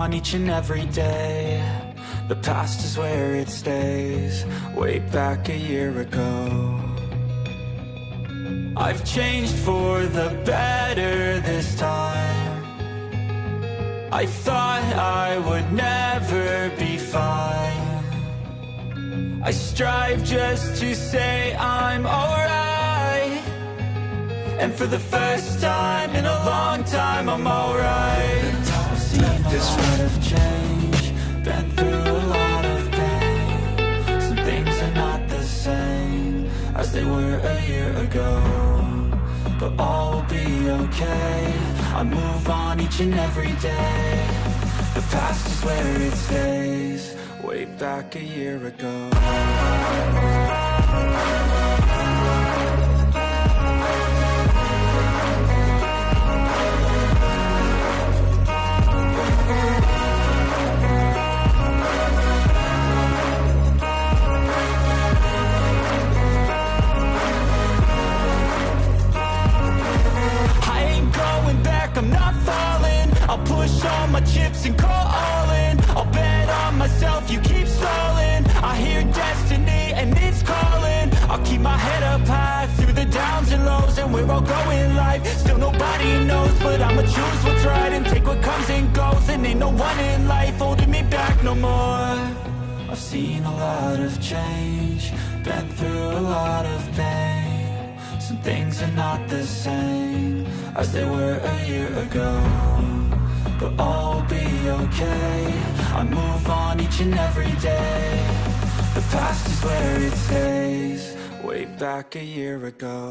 On each and every day, the past is where it stays. Way back a year ago, I've changed for the better this time. I thought I would never be fine. I strive just to say I'm alright, and for the first time in a long time I'm alright. I've seen a lot of change, been through a lot of pain. Some things are not the same as they were a year ago, but all will be okay. I move on each and every day. The past is where it stays. Way back a year ago. I'm not falling. I'll push all my chips and call all in. I'll bet on myself, you keep stalling. I hear destiny and it's calling. I'll keep my head up high through the downs and lows, and we're all going life. Still nobody knows, but I'ma choose what's right and take what comes and goes. And ain't no one in life holding me back no more. I've seen a lot of change, been through a lot of pain. Some things are not the same as they were a year ago, but all will be okay. I move on each and every day. The past is where it stays. Way back a year ago.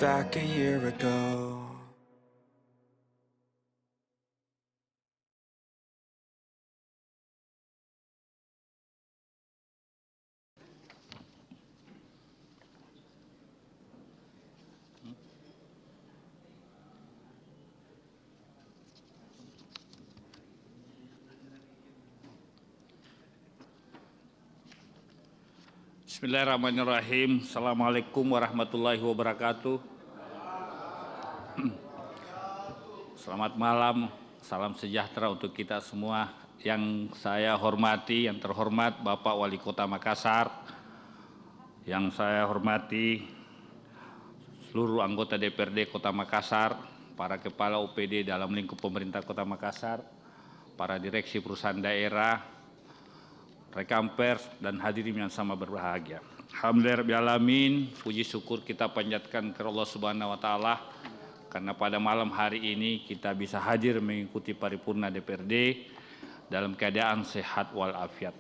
Back a year ago. Bismillahirrahmanirrahim. Assalamualaikum warahmatullahi wabarakatuh. Selamat malam, salam sejahtera untuk kita semua. Yang saya hormati, yang terhormat Bapak Wali Kota Makassar, yang saya hormati seluruh anggota DPRD Kota Makassar, para kepala OPD dalam lingkup pemerintah Kota Makassar, para direksi perusahaan daerah, rekan pers, dan hadirin yang sama berbahagia. Alhamdulillahirrahmanirrahim, puji syukur kita panjatkan ke Allah Subhanahu wa Ta'ala, karena pada malam hari ini kita bisa hadir mengikuti paripurna DPRD dalam keadaan sehat walafiat.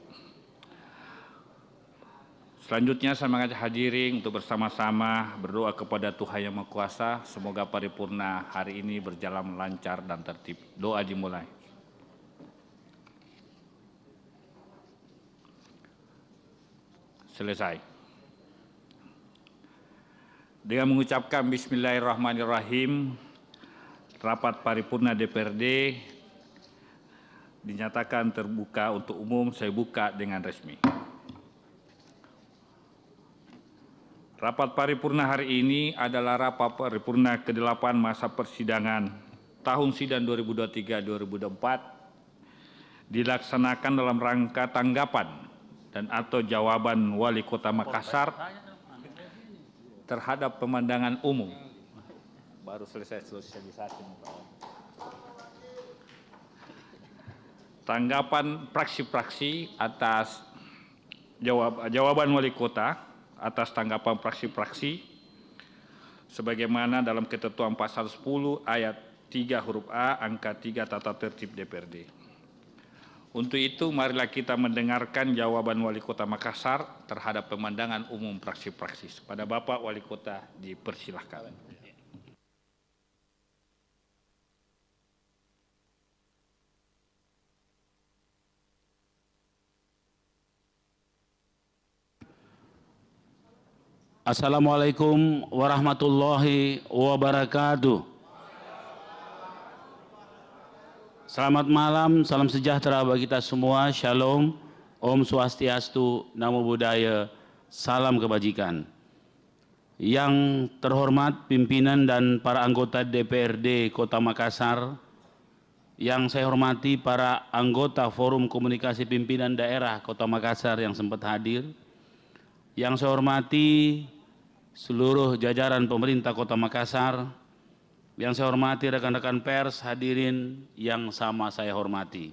Selanjutnya saya mengajak hadirin untuk bersama-sama berdoa kepada Tuhan Yang Maha Kuasa, semoga paripurna hari ini berjalan lancar dan tertib. Doa dimulai. Selesai. Dengan mengucapkan Bismillahirrahmanirrahim, rapat paripurna DPRD dinyatakan terbuka untuk umum. Saya buka dengan resmi. Rapat paripurna hari ini adalah rapat paripurna ke-8 masa persidangan tahun sidang 2023-2024 dilaksanakan dalam rangka tanggapan dan atau jawaban Wali Kota Makassar terhadap pemandangan umum. Baru selesai sosialisasi. Tanggapan fraksi-fraksi atas jawaban Wali Kota atas tanggapan fraksi-fraksi sebagaimana dalam ketentuan pasal 10 ayat 3 huruf A angka 3 tata tertib DPRD. Untuk itu, marilah kita mendengarkan jawaban Wali Kota Makassar terhadap pemandangan umum fraksi-fraksi. Pada Bapak Wali Kota, dipersilahkan. Assalamualaikum warahmatullahi wabarakatuh. Selamat malam, salam sejahtera bagi kita semua. Shalom, Om Swastiastu, Namo Buddhaya, salam kebajikan. Yang terhormat pimpinan dan para anggota DPRD Kota Makassar, yang saya hormati para anggota Forum Komunikasi Pimpinan Daerah Kota Makassar yang sempat hadir, yang saya hormati seluruh jajaran pemerintah Kota Makassar, yang saya hormati rekan-rekan pers, hadirin yang sama saya hormati.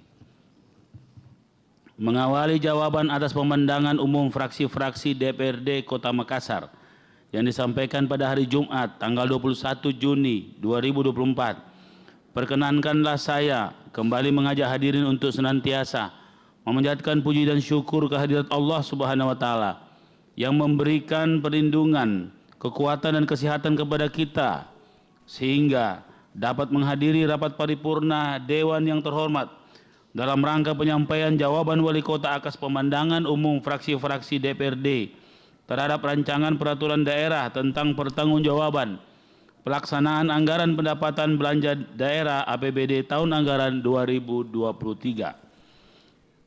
Mengawali jawaban atas pemandangan umum fraksi-fraksi DPRD Kota Makassar yang disampaikan pada hari Jumat tanggal 21 Juni 2024, perkenankanlah saya kembali mengajak hadirin untuk senantiasa memanjatkan puji dan syukur kehadirat Allah Subhanahu wa Ta'ala yang memberikan perlindungan, kekuatan dan kesehatan kepada kita sehingga dapat menghadiri rapat paripurna Dewan yang terhormat dalam rangka penyampaian jawaban Wali Kota atas pemandangan umum fraksi-fraksi DPRD terhadap rancangan peraturan daerah tentang pertanggungjawaban pelaksanaan anggaran pendapatan belanja daerah APBD tahun anggaran 2023.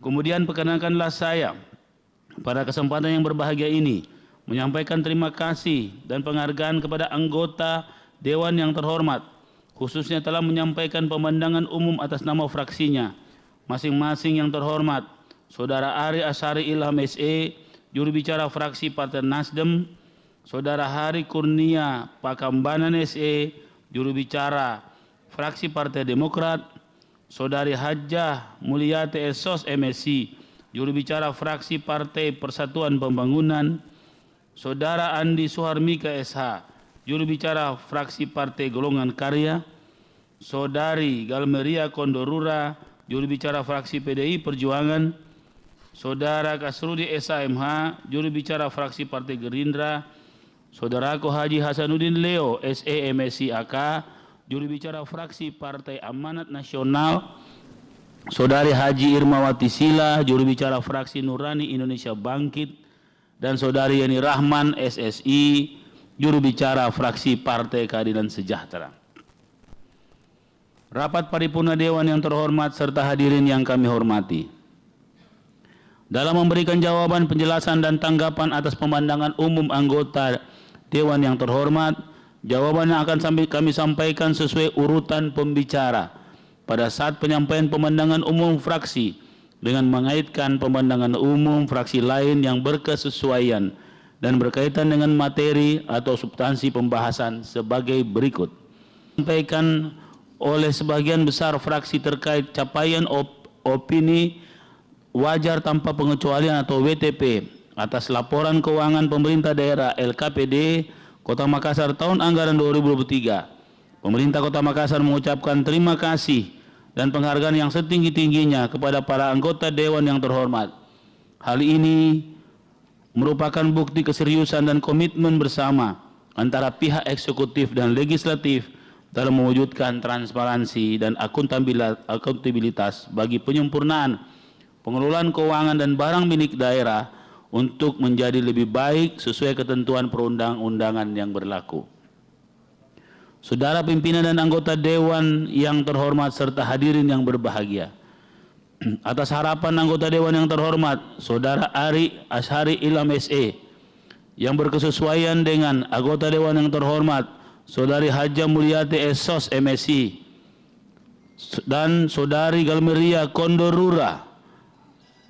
Kemudian perkenankanlah saya pada kesempatan yang berbahagia ini menyampaikan terima kasih dan penghargaan kepada anggota Dewan yang terhormat, khususnya telah menyampaikan pemandangan umum atas nama fraksinya. Masing-masing yang terhormat, Saudara Ari Asyari Ilham SE, juru bicara fraksi Partai Nasdem, Saudara Hari Kurnia Pakambanan SE, juru bicara fraksi Partai Demokrat, Saudari Hajjah Mulyati Esos MSI, juru bicara fraksi Partai Persatuan Pembangunan, Saudara Andi Suharmika SH, juru bicara fraksi Partai Golongan Karya, Saudari Galmeria Kondorura, juru bicara fraksi PDI Perjuangan, Saudara Kasrudi SAMH, juru bicara fraksi Partai Gerindra, Saudaraku Haji Hasanuddin Leo SE MSI AK, juru bicara fraksi Partai Amanat Nasional, Saudari Haji Irmawati Sila, juru bicara fraksi Nurani Indonesia Bangkit, dan Saudari Yani Rahman SSI, juru bicara fraksi Partai Keadilan Sejahtera. Rapat paripurna Dewan yang terhormat serta hadirin yang kami hormati. Dalam memberikan jawaban, penjelasan dan tanggapan atas pemandangan umum anggota Dewan yang terhormat, jawaban yang akan kami sampaikan sesuai urutan pembicara pada saat penyampaian pemandangan umum fraksi dengan mengaitkan pemandangan umum fraksi lain yang berkesesuaian dan berkaitan dengan materi atau substansi pembahasan sebagai berikut. Disampaikan oleh sebagian besar fraksi terkait capaian opini wajar tanpa pengecualian atau WTP atas laporan keuangan pemerintah daerah LKPD Kota Makassar tahun anggaran 2023. Pemerintah Kota Makassar mengucapkan terima kasih dan penghargaan yang setinggi-tingginya kepada para anggota Dewan yang terhormat. Hal ini merupakan bukti keseriusan dan komitmen bersama antara pihak eksekutif dan legislatif dalam mewujudkan transparansi dan akuntabilitas bagi penyempurnaan pengelolaan keuangan dan barang milik daerah untuk menjadi lebih baik sesuai ketentuan perundang-undangan yang berlaku. Saudara pimpinan dan anggota Dewan yang terhormat serta hadirin yang berbahagia, atas harapan anggota Dewan yang terhormat, Saudara Ari Asyari Ilham SE, yang berkesesuaian dengan anggota Dewan yang terhormat, Saudari Hajjah Mulyati Esos MSI, dan Saudari Galmeria Kondorura,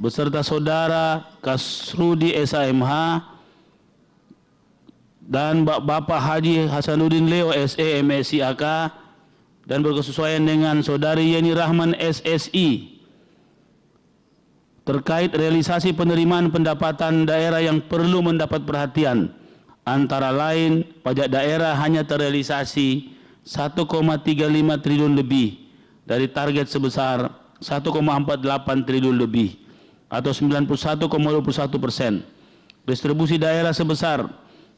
beserta Saudara Kasrudi SAMH, dan Bapak Haji Hasanuddin Leo SE MSI AK, dan berkesesuaian dengan Saudari Yani Rahman SSI, terkait realisasi penerimaan pendapatan daerah yang perlu mendapat perhatian, antara lain pajak daerah hanya terrealisasi 1,35 triliun lebih dari target sebesar 1,48 triliun lebih atau 91,21%. Distribusi daerah sebesar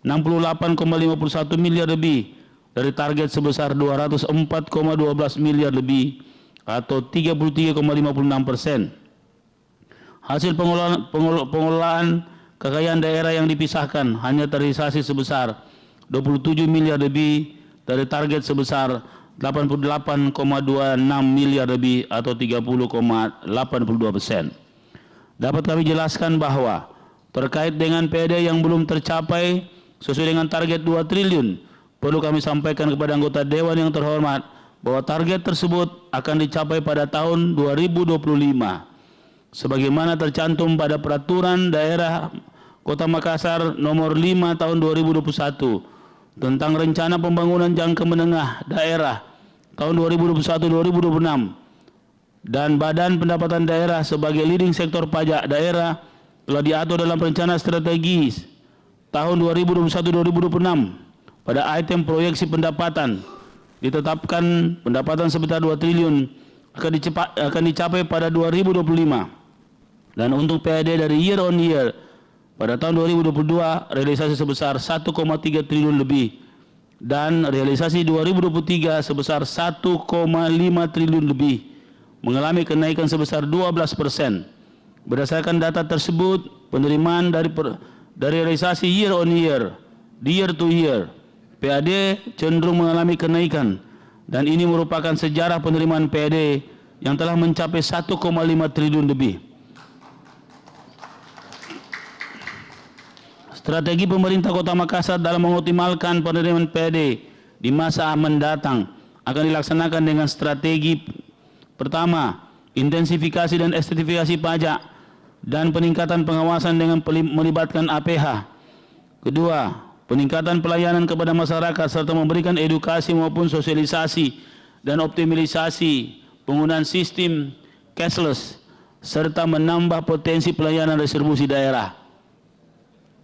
68,51 miliar lebih dari target sebesar 204,12 miliar lebih atau 33,56%. Hasil pengelolaan kekayaan daerah yang dipisahkan hanya terrealisasi sebesar 27 miliar lebih dari target sebesar 88,26 miliar lebih atau 30,82%. Dapat kami jelaskan bahwa terkait dengan PAD yang belum tercapai sesuai dengan target 2 triliun, perlu kami sampaikan kepada anggota Dewan yang terhormat bahwa target tersebut akan dicapai pada tahun 2025. Sebagaimana tercantum pada Peraturan Daerah Kota Makassar Nomor 5 Tahun 2021 tentang Rencana Pembangunan Jangka Menengah Daerah tahun 2021-2026 dan Badan Pendapatan Daerah sebagai leading sektor pajak daerah telah diatur dalam rencana strategis tahun 2021-2026. Pada item proyeksi pendapatan ditetapkan pendapatan sebesar 2 triliun akan dicapai pada 2025 dan untuk PAD dari year on year pada tahun 2022 realisasi sebesar 1,3 triliun lebih dan realisasi 2023 sebesar 1,5 triliun lebih mengalami kenaikan sebesar 12%. Berdasarkan data tersebut, penerimaan dari realisasi year on year, year to year, PAD cenderung mengalami kenaikan dan ini merupakan sejarah penerimaan PAD yang telah mencapai 1,5 triliun lebih. Strategi pemerintah Kota Makassar dalam mengoptimalkan penerimaan PAD di masa mendatang akan dilaksanakan dengan strategi pertama, intensifikasi dan ekstensifikasi pajak dan peningkatan pengawasan dengan melibatkan APH. Kedua, peningkatan pelayanan kepada masyarakat serta memberikan edukasi maupun sosialisasi dan optimalisasi penggunaan sistem cashless serta menambah potensi pelayanan distribusi daerah.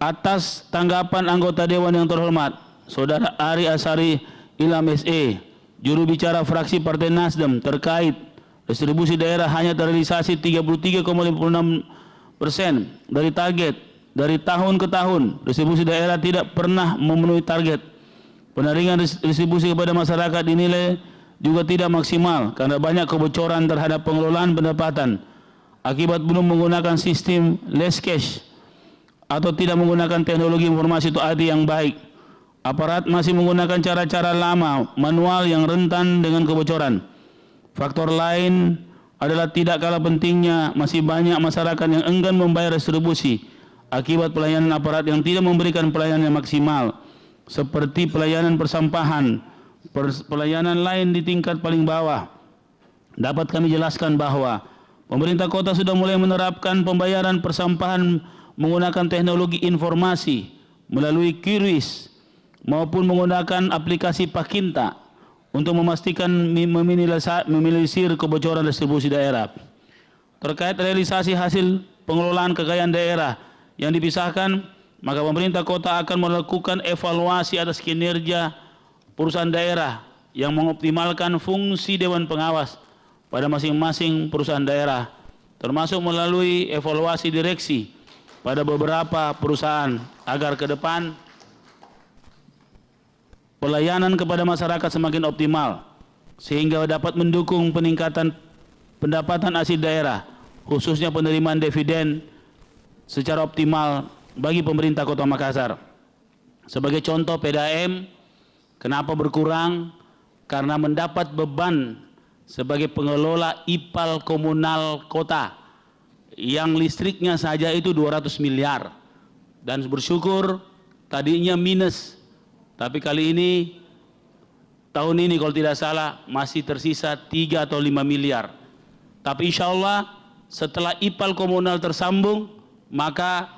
Atas tanggapan anggota Dewan yang terhormat, Saudara Ari Asari Ilham SE, juru bicara fraksi Partai Nasdem terkait distribusi daerah hanya terrealisasi 33,56% dari target. Dari tahun ke tahun, distribusi daerah tidak pernah memenuhi target. Penyaringan distribusi kepada masyarakat dinilai juga tidak maksimal karena banyak kebocoran terhadap pengelolaan pendapatan akibat belum menggunakan sistem less cash atau tidak menggunakan teknologi informasi atau IT yang baik. Aparat masih menggunakan cara-cara lama, manual yang rentan dengan kebocoran. Faktor lain adalah tidak kalah pentingnya masih banyak masyarakat yang enggan membayar distribusi akibat pelayanan aparat yang tidak memberikan pelayanan yang maksimal seperti pelayanan persampahan, pelayanan lain di tingkat paling bawah. Dapat kami jelaskan bahwa pemerintah kota sudah mulai menerapkan pembayaran persampahan menggunakan teknologi informasi melalui QRIS maupun menggunakan aplikasi Pakinta untuk memastikan meminimalisir kebocoran distribusi daerah. Terkait realisasi hasil pengelolaan kekayaan daerah yang dipisahkan, maka pemerintah kota akan melakukan evaluasi atas kinerja perusahaan daerah yang mengoptimalkan fungsi Dewan Pengawas pada masing-masing perusahaan daerah, termasuk melalui evaluasi direksi pada beberapa perusahaan agar ke depan pelayanan kepada masyarakat semakin optimal sehingga dapat mendukung peningkatan pendapatan asli daerah khususnya penerimaan dividen secara optimal bagi pemerintah Kota Makassar. Sebagai contoh PDAM kenapa berkurang? Karena mendapat beban sebagai pengelola IPAL komunal kota yang listriknya saja itu 200 miliar dan bersyukur tadinya minus, tapi kali ini tahun ini kalau tidak salah masih tersisa 3 atau 5 miliar. Tapi insya Allah setelah IPAL komunal tersambung maka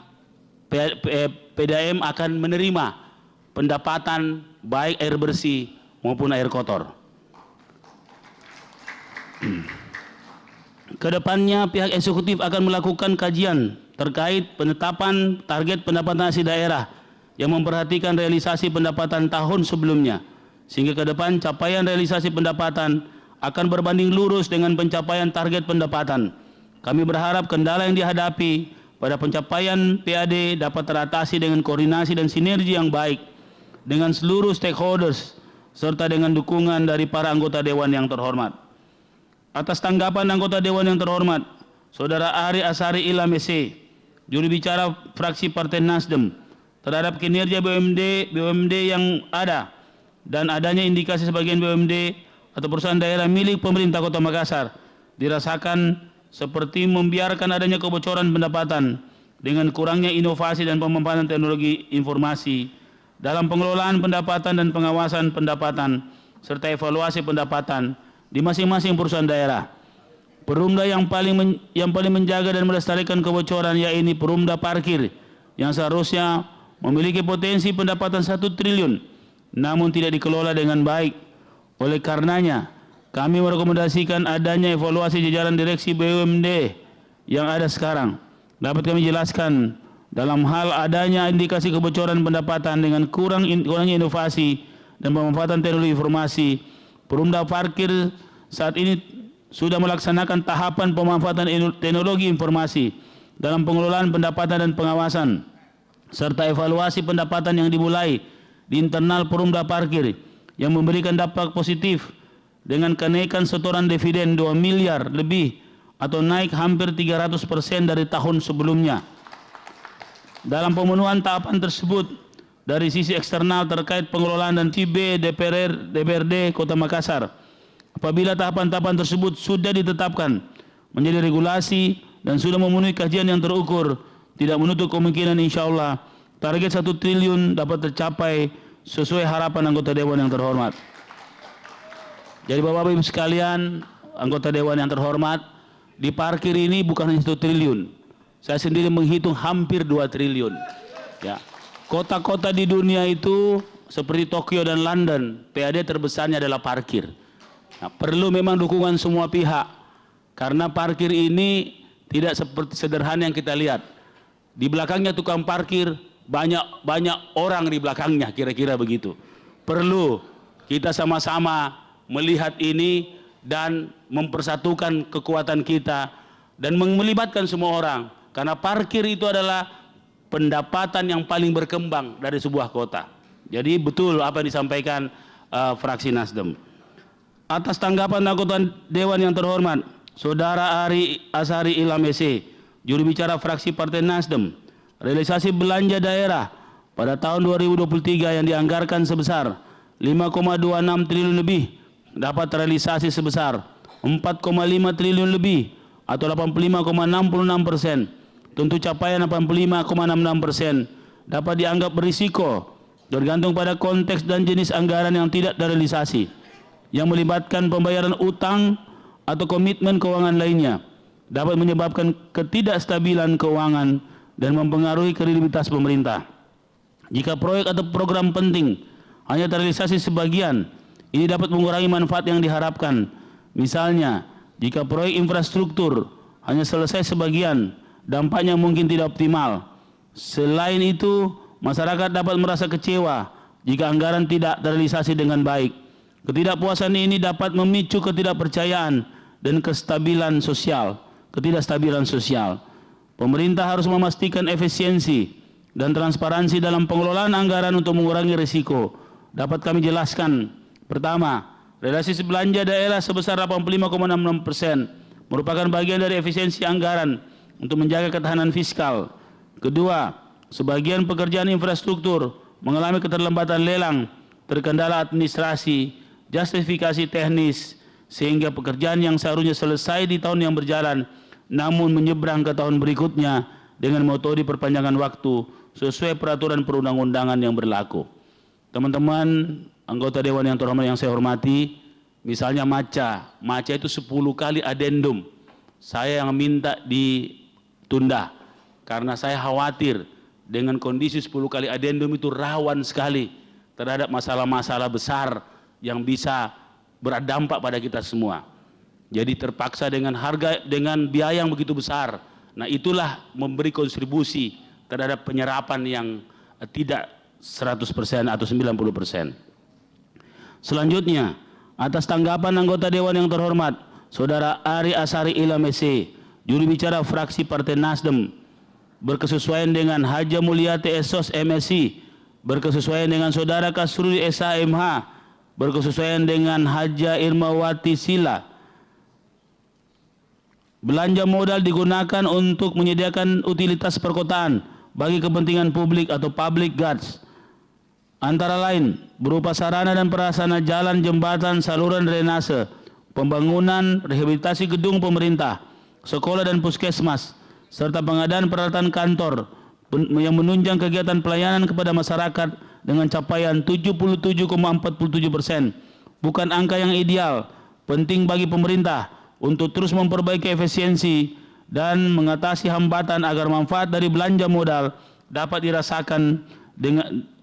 PDAM akan menerima pendapatan baik air bersih maupun air kotor. Kedepannya pihak eksekutif akan melakukan kajian terkait penetapan target pendapatan asli daerah yang memperhatikan realisasi pendapatan tahun sebelumnya, sehingga ke depan capaian realisasi pendapatan akan berbanding lurus dengan pencapaian target pendapatan. Kami berharap kendala yang dihadapi pada pencapaian PAD dapat teratasi dengan koordinasi dan sinergi yang baik dengan seluruh stakeholders serta dengan dukungan dari para anggota Dewan yang terhormat. Atas tanggapan anggota Dewan yang terhormat, Saudara Ari Asari Ilham SC, juru bicara fraksi Partai Nasdem, terhadap kinerja BUMD yang ada dan adanya indikasi sebagian BUMD atau perusahaan daerah milik pemerintah Kota Makassar dirasakan seperti membiarkan adanya kebocoran pendapatan dengan kurangnya inovasi dan pemanfaatan teknologi informasi dalam pengelolaan pendapatan dan pengawasan pendapatan serta evaluasi pendapatan di masing-masing perusahaan daerah. Perumda yang paling menjaga dan melestarikan kebocoran yaitu Perumda Parkir yang seharusnya memiliki potensi pendapatan 1 triliun namun tidak dikelola dengan baik. Oleh karenanya, kami merekomendasikan adanya evaluasi jajaran direksi BUMD yang ada sekarang. Dapat kami jelaskan dalam hal adanya indikasi kebocoran pendapatan dengan kurangnya inovasi dan pemanfaatan teknologi informasi. Perumda Parkir saat ini sudah melaksanakan tahapan pemanfaatan teknologi informasi dalam pengelolaan pendapatan dan pengawasan serta evaluasi pendapatan yang dimulai di internal Perumda Parkir yang memberikan dampak positif dengan kenaikan setoran dividen 2 miliar lebih atau naik hampir 300% dari tahun sebelumnya. Dalam pemenuhan tahapan tersebut dari sisi eksternal terkait pengelolaan dan CB DPRD Kota Makassar, apabila tahapan-tahapan tersebut sudah ditetapkan menjadi regulasi dan sudah memenuhi kajian yang terukur, tidak menutup kemungkinan insya Allah target 1 triliun dapat tercapai sesuai harapan anggota Dewan yang terhormat. Jadi Bapak Ibu sekalian, anggota Dewan yang terhormat, di parkir ini bukan hanya 1 triliun. Saya sendiri menghitung hampir 2 triliun. Ya. Kota-kota di dunia itu seperti Tokyo dan London, PAD terbesarnya adalah parkir. Nah, perlu memang dukungan semua pihak karena parkir ini tidak seperti sederhana yang kita lihat. Di belakangnya tukang parkir banyak orang di belakangnya, kira-kira begitu. Perlu kita sama-sama melihat ini dan mempersatukan kekuatan kita dan melibatkan semua orang karena parkir itu adalah pendapatan yang paling berkembang dari sebuah kota. Jadi betul apa yang disampaikan fraksi Nasdem. Atas tanggapan anggota Dewan yang terhormat, Saudara Ari Asari Ilham SC, juru bicara fraksi Partai Nasdem, realisasi belanja daerah pada tahun 2023 yang dianggarkan sebesar 5,26 triliun lebih dapat terrealisasi sebesar 4,5 triliun lebih atau 85,66%. Tentu capaian 85,66% dapat dianggap berisiko tergantung pada konteks dan jenis anggaran yang tidak terrealisasi yang melibatkan pembayaran utang atau komitmen keuangan lainnya dapat menyebabkan ketidakstabilan keuangan dan mempengaruhi kredibilitas pemerintah. Jika proyek atau program penting hanya terrealisasi sebagian, ini dapat mengurangi manfaat yang diharapkan. Misalnya, jika proyek infrastruktur hanya selesai sebagian, dampaknya mungkin tidak optimal. Selain itu, masyarakat dapat merasa kecewa jika anggaran tidak terrealisasi dengan baik. Ketidakpuasan ini dapat memicu ketidakpercayaan dan ketidakstabilan sosial. Pemerintah harus memastikan efisiensi dan transparansi dalam pengelolaan anggaran untuk mengurangi risiko. Dapat kami jelaskan. Pertama, realisasi belanja daerah sebesar 85,66% merupakan bagian dari efisiensi anggaran untuk menjaga ketahanan fiskal. Kedua, sebagian pekerjaan infrastruktur mengalami keterlambatan lelang, terkendala administrasi, justifikasi teknis, sehingga pekerjaan yang seharusnya selesai di tahun yang berjalan namun menyeberang ke tahun berikutnya dengan metode perpanjangan waktu sesuai peraturan perundang-undangan yang berlaku. Teman-teman anggota Dewan yang terhormat yang saya hormati, misalnya MACA itu 10 kali adendum. Saya yang minta ditunda karena saya khawatir dengan kondisi 10 kali adendum itu rawan sekali terhadap masalah-masalah besar yang bisa berdampak pada kita semua. Jadi terpaksa dengan dengan biaya yang begitu besar. Nah, itulah memberi kontribusi terhadap penyerapan yang tidak 100% atau 90%. Selanjutnya, Atas tanggapan anggota Dewan yang terhormat, Saudara Ari Asari Ilham SC, juru bicara fraksi Partai Nasdem, berkesesuaian dengan Haja Mulyati Esos MSc, berkesesuaian dengan Saudara Kasrudi SHMH, berkesesuaian dengan Haja Irmawati Sila. Belanja modal digunakan untuk menyediakan utilitas perkotaan bagi kepentingan publik atau public goods, antara lain berupa sarana dan prasarana jalan, jembatan, saluran drainase, pembangunan rehabilitasi gedung pemerintah, sekolah dan puskesmas, serta pengadaan peralatan kantor yang menunjang kegiatan pelayanan kepada masyarakat dengan capaian 77,47%. Bukan angka yang ideal, penting bagi pemerintah untuk terus memperbaiki efisiensi dan mengatasi hambatan agar manfaat dari belanja modal dapat dirasakan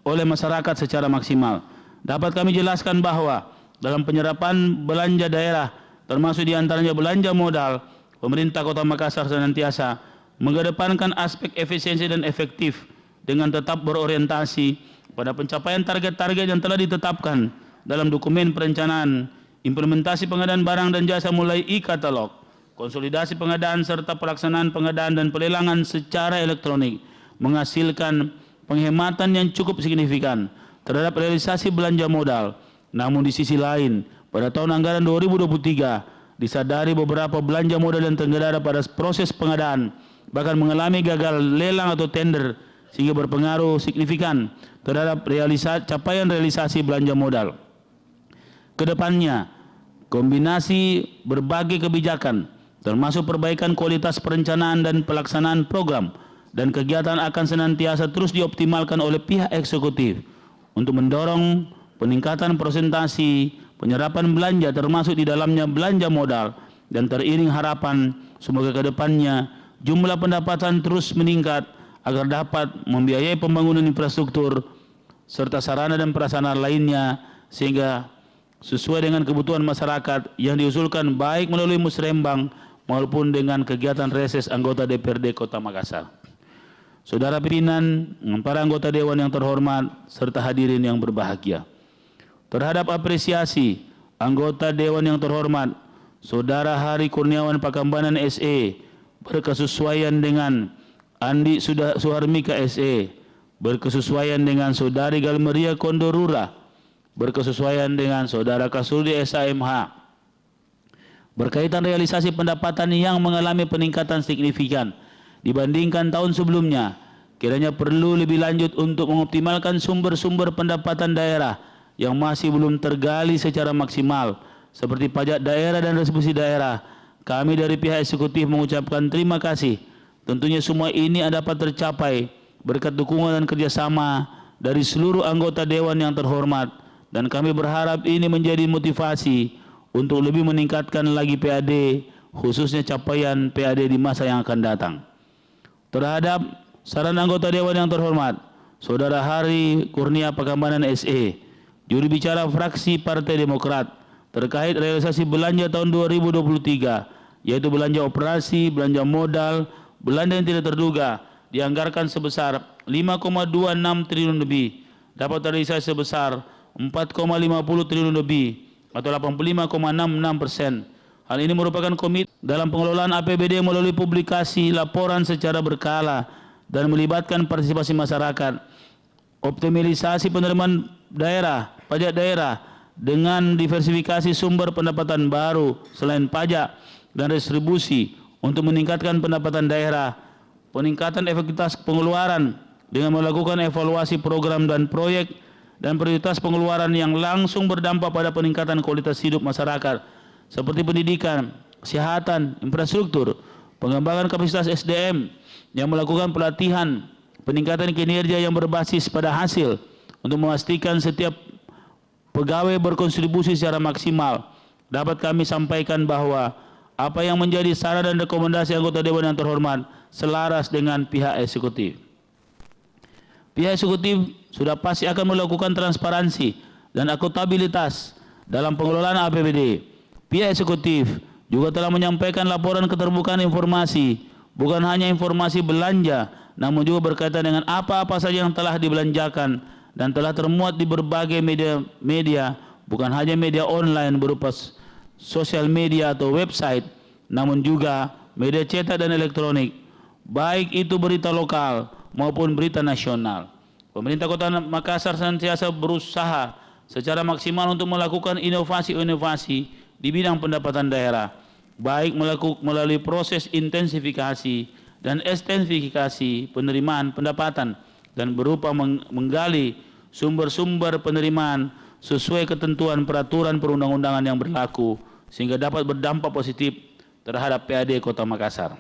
oleh masyarakat secara maksimal. Dapat kami jelaskan bahwa dalam penyerapan belanja daerah, termasuk diantaranya belanja modal, pemerintah Kota Makassar senantiasa mengedepankan aspek efisiensi dan efektif dengan tetap berorientasi pada pencapaian target-target yang telah ditetapkan dalam dokumen perencanaan, implementasi pengadaan barang dan jasa mulai e-katalog, konsolidasi pengadaan serta pelaksanaan pengadaan dan pelelangan secara elektronik, menghasilkan penghematan yang cukup signifikan terhadap realisasi belanja modal. Namun di sisi lain, pada tahun anggaran 2023 disadari beberapa belanja modal yang terkendala pada proses pengadaan, bahkan mengalami gagal lelang atau tender, sehingga berpengaruh signifikan terhadap capaian realisasi belanja modal. Kedepannya, kombinasi berbagai kebijakan, termasuk perbaikan kualitas perencanaan dan pelaksanaan program dan kegiatan akan senantiasa terus dioptimalkan oleh pihak eksekutif untuk mendorong peningkatan presentasi penyerapan belanja, termasuk di dalamnya belanja modal, dan teriring harapan semoga kedepannya jumlah pendapatan terus meningkat agar dapat membiayai pembangunan infrastruktur serta sarana dan prasarana lainnya, sehingga sesuai dengan kebutuhan masyarakat yang diusulkan baik melalui musrembang maupun dengan kegiatan reses anggota DPRD Kota Makassar. Saudara pimpinan, para anggota Dewan yang terhormat, serta hadirin yang berbahagia. Terhadap apresiasi anggota Dewan yang terhormat, Saudara Hari Kurniawan Pakambanan SE, berkesesuaian dengan Andi Suharmika SE, berkesesuaian dengan Saudari Galmeria Kondorura, berkesesuaian dengan Saudara Kasrudi SHMH, berkaitan realisasi pendapatan yang mengalami peningkatan signifikan dibandingkan tahun sebelumnya, kiranya perlu lebih lanjut untuk mengoptimalkan sumber-sumber pendapatan daerah yang masih belum tergali secara maksimal, seperti pajak daerah dan retribusi daerah. Kami dari pihak eksekutif mengucapkan terima kasih. Tentunya semua ini dapat tercapai berkat dukungan dan kerjasama dari seluruh anggota Dewan yang terhormat, dan kami berharap ini menjadi motivasi untuk lebih meningkatkan lagi PAD, khususnya capaian PAD di masa yang akan datang. Terhadap saran anggota Dewan yang terhormat, Saudara Hari Kurnia Pakambanan SE, juru bicara fraksi Partai Demokrat, terkait realisasi belanja tahun 2023, yaitu belanja operasi, belanja modal, belanja yang tidak terduga, dianggarkan sebesar 5,26 triliun lebih, dapat terrealisasi sebesar 4,50 triliun lebih atau 85,66%. Hal ini merupakan komit dalam pengelolaan APBD melalui publikasi laporan secara berkala dan melibatkan partisipasi masyarakat, optimalisasi penerimaan daerah, pajak daerah dengan diversifikasi sumber pendapatan baru selain pajak dan distribusi untuk meningkatkan pendapatan daerah, peningkatan efektivitas pengeluaran dengan melakukan evaluasi program dan proyek dan prioritas pengeluaran yang langsung berdampak pada peningkatan kualitas hidup masyarakat seperti pendidikan, kesehatan, infrastruktur, pengembangan kapasitas SDM yang melakukan pelatihan, peningkatan kinerja yang berbasis pada hasil untuk memastikan setiap pegawai berkontribusi secara maksimal. Dapat kami sampaikan bahwa apa yang menjadi saran dan rekomendasi anggota Dewan yang terhormat selaras dengan pihak eksekutif. Pihak eksekutif sudah pasti akan melakukan transparansi dan akuntabilitas dalam pengelolaan APBD. Pihak eksekutif juga telah menyampaikan laporan keterbukaan informasi, bukan hanya informasi belanja, namun juga berkaitan dengan apa-apa saja yang telah dibelanjakan dan telah termuat di berbagai media bukan hanya media online berupa sosial media atau website, namun juga media cetak dan elektronik, baik itu berita lokal maupun berita nasional. Pemerintah Kota Makassar senantiasa berusaha secara maksimal untuk melakukan inovasi-inovasi di bidang pendapatan daerah, baik melalui proses intensifikasi dan ekstensifikasi penerimaan pendapatan dan berupa menggali sumber-sumber penerimaan sesuai ketentuan peraturan perundang-undangan yang berlaku sehingga dapat berdampak positif terhadap PAD Kota Makassar.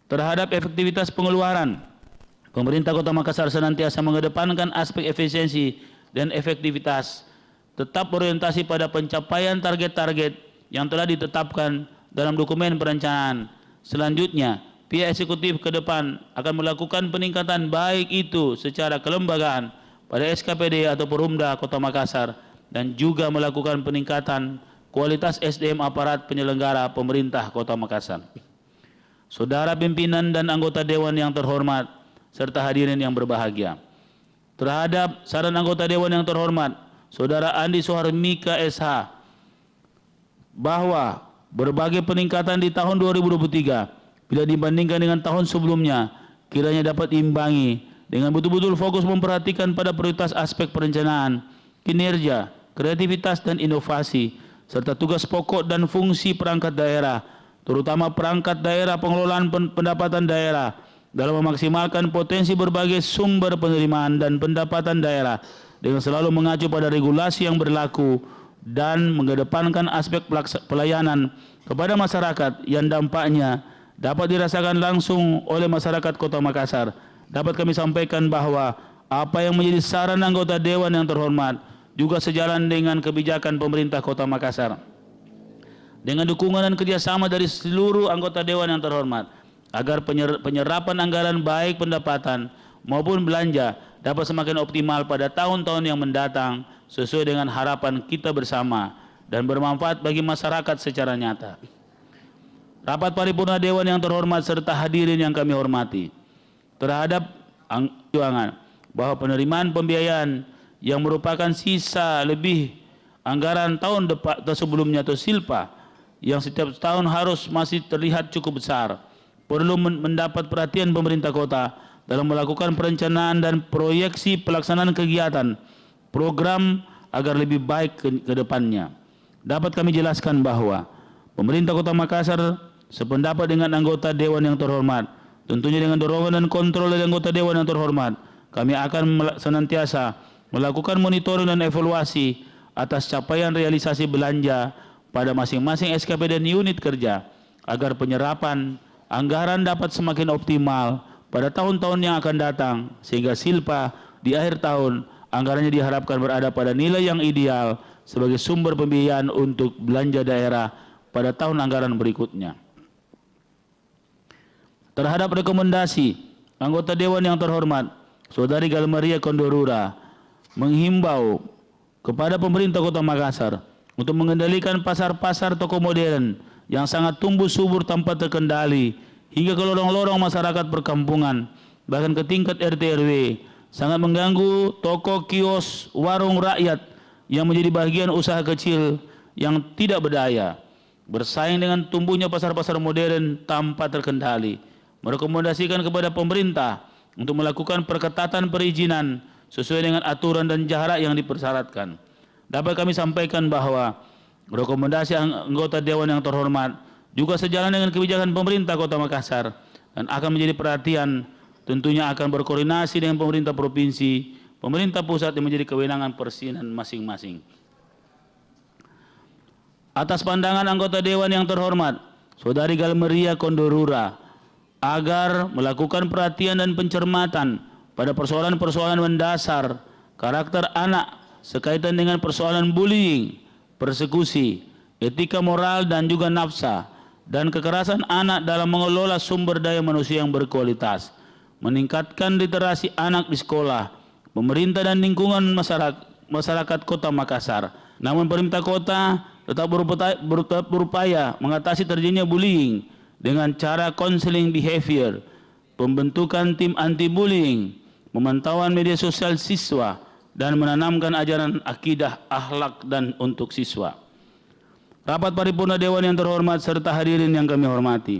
Terhadap efektivitas pengeluaran, pemerintah Kota Makassar senantiasa mengedepankan aspek efisiensi dan efektivitas, tetap berorientasi pada pencapaian target-target yang telah ditetapkan dalam dokumen perencanaan. Selanjutnya, pihak eksekutif ke depan akan melakukan peningkatan baik itu secara kelembagaan pada SKPD atau Perumda Kota Makassar dan juga melakukan peningkatan kualitas SDM aparat penyelenggara pemerintah Kota Makassar. Saudara pimpinan dan anggota Dewan yang terhormat serta hadirin yang berbahagia. Terhadap saran anggota Dewan yang terhormat, Saudara Andi Soeharmika SH, bahwa berbagai peningkatan di tahun 2023 bila dibandingkan dengan tahun sebelumnya kiranya dapat diimbangi dengan betul-betul fokus memperhatikan pada prioritas aspek perencanaan, kinerja, kreativitas dan inovasi, serta tugas pokok dan fungsi perangkat daerah, terutama perangkat daerah pengelolaan pendapatan daerah, dalam memaksimalkan potensi berbagai sumber penerimaan dan pendapatan daerah dengan selalu mengacu pada regulasi yang berlaku dan mengedepankan aspek pelayanan kepada masyarakat yang dampaknya dapat dirasakan langsung oleh masyarakat Kota Makassar. Dapat kami sampaikan bahwa apa yang menjadi saran anggota Dewan yang terhormat juga sejalan dengan kebijakan pemerintah Kota Makassar. Dengan dukungan dan kerjasama dari seluruh anggota Dewan yang terhormat, agar penyerapan anggaran baik pendapatan maupun belanja dapat semakin optimal pada tahun-tahun yang mendatang sesuai dengan harapan kita bersama dan bermanfaat bagi masyarakat secara nyata. Rapat paripurna Dewan yang terhormat serta hadirin yang kami hormati, terhadap perjuangan bahwa penerimaan pembiayaan yang merupakan sisa lebih anggaran tahun sebelumnya atau silpa yang setiap tahun harus masih terlihat cukup besar, perlu mendapat perhatian pemerintah kota dalam melakukan perencanaan dan proyeksi pelaksanaan kegiatan program agar lebih baik ke depannya. Dapat kami jelaskan bahwa pemerintah Kota Makassar sependapat dengan anggota Dewan yang terhormat, tentunya dengan dorongan dan kontrol dari anggota Dewan yang terhormat, kami akan senantiasa melakukan monitoring dan evaluasi atas capaian realisasi belanja pada masing-masing SKP dan unit kerja agar penyerapan anggaran dapat semakin optimal pada tahun-tahun yang akan datang sehingga silpa di akhir tahun anggarannya diharapkan berada pada nilai yang ideal sebagai sumber pembiayaan untuk belanja daerah pada tahun anggaran berikutnya. Terhadap rekomendasi anggota Dewan yang terhormat, Saudari Galmeria Kondorura menghimbau kepada pemerintah Kota Makassar untuk mengendalikan pasar-pasar toko modern yang sangat tumbuh subur tanpa terkendali hingga ke lorong-lorong masyarakat perkampungan, bahkan ke tingkat RT RW, sangat mengganggu toko, kios, warung rakyat yang menjadi bagian usaha kecil yang tidak berdaya, bersaing dengan tumbuhnya pasar-pasar modern tanpa terkendali. Merekomendasikan kepada pemerintah untuk melakukan perketatan perizinan sesuai dengan aturan dan jarak yang dipersyaratkan. Dapat kami sampaikan bahwa rekomendasi anggota Dewan yang terhormat juga sejalan dengan kebijakan pemerintah Kota Makassar dan akan menjadi perhatian, tentunya akan berkoordinasi dengan pemerintah provinsi, pemerintah pusat yang menjadi kewenangan persinan masing-masing. Atas pandangan anggota Dewan yang terhormat, Saudari Galmeria Kondorura, agar melakukan perhatian dan pencermatan pada persoalan-persoalan mendasar karakter anak sekaitan dengan persoalan bullying, persekusi, etika moral dan juga nafsa, dan kekerasan anak dalam mengelola sumber daya manusia yang berkualitas, meningkatkan literasi anak di sekolah, pemerintah dan lingkungan masyarakat Kota Makassar. Namun pemerintah kota tetap berupaya mengatasi terjadinya bullying dengan cara counseling behavior, pembentukan tim anti-bullying, pemantauan media sosial siswa, dan menanamkan ajaran akidah, akhlak, dan untuk siswa. Rapat paripurna Dewan yang terhormat serta hadirin yang kami hormati,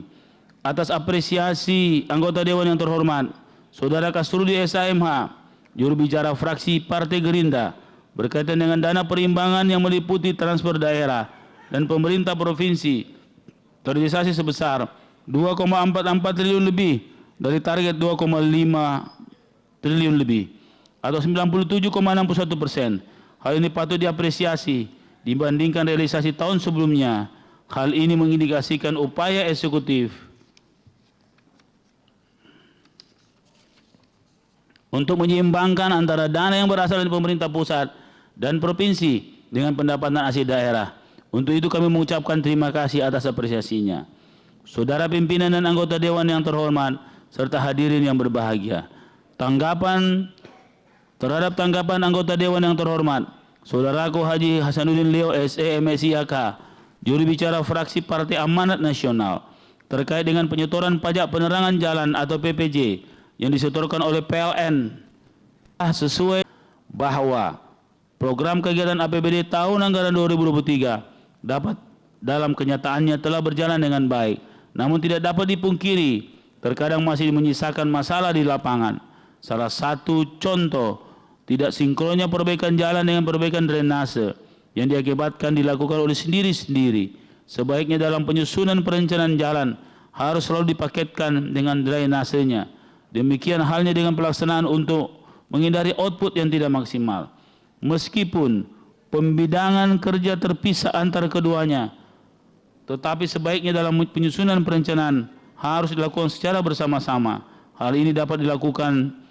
atas apresiasi anggota Dewan yang terhormat, Saudara Kasrudi SHMH, juru bicara fraksi Partai Gerindra, berkaitan dengan dana perimbangan yang meliputi transfer daerah dan pemerintah provinsi terrealisasi sebesar 2,44 triliun lebih dari target 2,5 triliun lebih atau 97,61%. Hal ini patut diapresiasi dibandingkan realisasi tahun sebelumnya. Hal ini mengindikasikan upaya eksekutif untuk menyeimbangkan antara dana yang berasal dari pemerintah pusat dan provinsi dengan pendapatan asli daerah. Untuk itu kami mengucapkan terima kasih atas apresiasinya. Saudara pimpinan dan anggota Dewan yang terhormat serta hadirin yang berbahagia. Terhadap tanggapan anggota Dewan yang terhormat, Saudaraku Haji Hasanuddin Leo SE MSIAK, juru bicara fraksi Partai Amanat Nasional, terkait dengan penyetoran pajak penerangan jalan atau PPJ yang disetorkan oleh PLN sesuai bahwa program kegiatan APBD tahun anggaran 2023 dapat dalam kenyataannya telah berjalan dengan baik, namun tidak dapat dipungkiri terkadang masih menyisakan masalah di lapangan. Salah satu contoh tidak sinkronnya perbaikan jalan dengan perbaikan drainase yang diakibatkan dilakukan oleh sendiri-sendiri. Sebaiknya dalam penyusunan perencanaan jalan harus selalu dipaketkan dengan drainasenya. Demikian halnya dengan pelaksanaan untuk menghindari output yang tidak maksimal. Meskipun pembidangan kerja terpisah antara keduanya, tetapi sebaiknya dalam penyusunan perencanaan harus dilakukan secara bersama-sama. Hal ini dapat dilakukan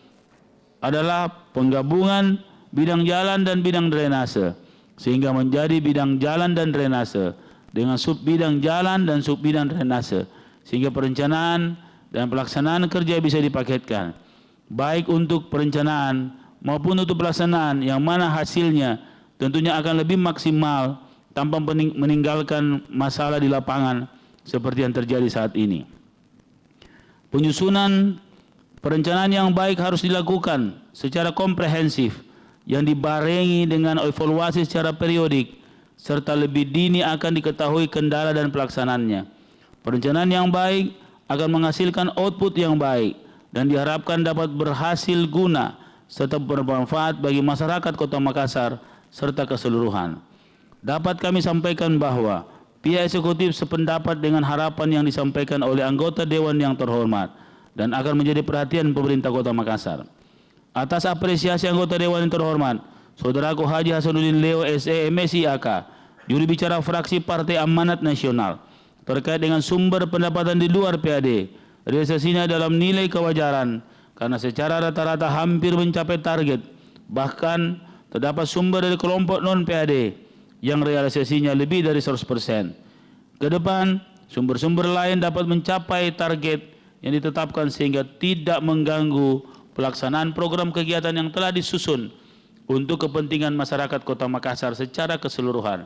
adalah penggabungan bidang jalan dan bidang drainase, sehingga menjadi bidang jalan dan drainase dengan sub bidang jalan dan sub bidang drainase, sehingga perencanaan dan pelaksanaan kerja bisa dipaketkan, baik untuk perencanaan maupun untuk pelaksanaan, yang mana hasilnya tentunya akan lebih maksimal tanpa meninggalkan masalah di lapangan seperti yang terjadi saat ini. Penyusunan perencanaan yang baik harus dilakukan secara komprehensif yang dibarengi dengan evaluasi secara periodik serta lebih dini akan diketahui kendala dan pelaksanaannya. Perencanaan yang baik akan menghasilkan output yang baik dan diharapkan dapat berhasil guna serta bermanfaat bagi masyarakat Kota Makassar serta keseluruhan. Dapat kami sampaikan bahwa pihak eksekutif sependapat dengan harapan yang disampaikan oleh anggota Dewan yang terhormat dan akan menjadi perhatian pemerintah Kota Makassar. Atas apresiasi anggota Dewan yang terhormat, Saudaraku Haji Hasanuddin Leo SE MSIAK, juru bicara fraksi Partai Amanat Nasional, terkait dengan sumber pendapatan di luar PAD, realisasinya dalam nilai kewajaran karena secara rata-rata hampir mencapai target. Bahkan terdapat sumber dari kelompok non-PAD yang realisasinya lebih dari 100%. Ke depan, sumber-sumber lain dapat mencapai target yang ditetapkan sehingga tidak mengganggu pelaksanaan program kegiatan yang telah disusun untuk kepentingan masyarakat Kota Makassar secara keseluruhan.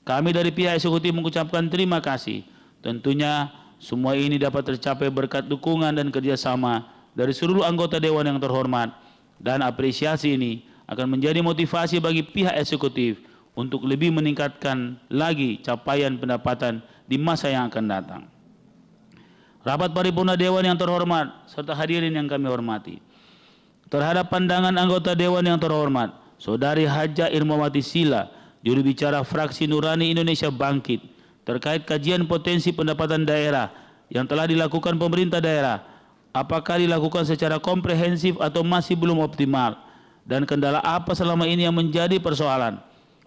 Kami dari pihak eksekutif mengucapkan terima kasih. Tentunya semua ini dapat tercapai berkat dukungan dan kerjasama dari seluruh anggota Dewan yang terhormat, dan apresiasi ini akan menjadi motivasi bagi pihak eksekutif untuk lebih meningkatkan lagi capaian pendapatan di masa yang akan datang. Rapat paripurna Dewan yang terhormat serta hadirin yang kami hormati, terhadap pandangan anggota Dewan yang terhormat, Saudari Haja Irmawati Sila, juru bicara fraksi Nurani Indonesia Bangkit, terkait kajian potensi pendapatan daerah yang telah dilakukan pemerintah daerah, apakah dilakukan secara komprehensif atau masih belum optimal, dan kendala apa selama ini yang menjadi persoalan.